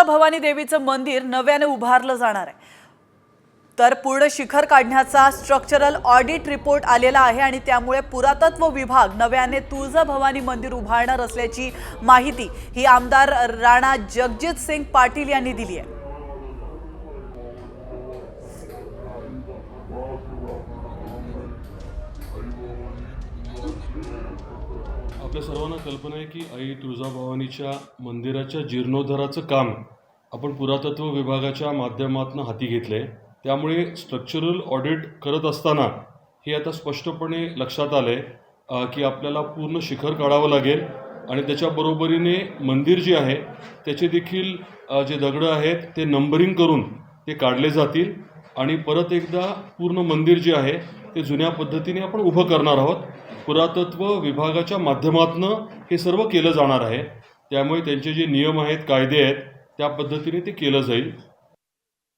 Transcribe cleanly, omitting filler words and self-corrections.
तुळजाभवानी देवीचं मंदिर नव्याने उभारलं जाणार आहे। तर पूर्ण शिखर काढण्याचा स्ट्रक्चरल ऑडिट रिपोर्ट आलेला आहे आणि त्यामुळे पुरातत्व विभाग नव्याने तुळजाभवानी मंदिर उभारणार असल्याची माहिती ही आमदार राणा जगजित सिंग पाटील यांनी दिली आहे। आपल्या सर्वांना कल्पना आहे की आई तुळजाभवानीच्या मंदिराच्या जीर्णोद्धाराचं काम आपण पुरातत्व विभागाच्या माध्यमातून हाती घेतले। त्यामुळे स्ट्रक्चरल ऑडिट करत असताना हे आता स्पष्टपणे लक्षात आले की आपल्याला पूर्ण शिखर काढावं लागेल आणि त्याच्या बरोबरीने मंदिर जे आहे त्याचे देखील जे दगड आहेत ते नंबरिंग करून ते काढले जातील आणि परत एकदा पूर्ण मंदिर जे आहे ते जुन्या पद्धतीने आपण उभं करणार आहोत। पुरातत्व विभागाच्या माध्यमातून हे सर्व केलं जाणार आहे। त्यामुळे त्यांचे जे नियम आहेत, कायदे आहेत त्या पद्धतीने ते केलं जाईल।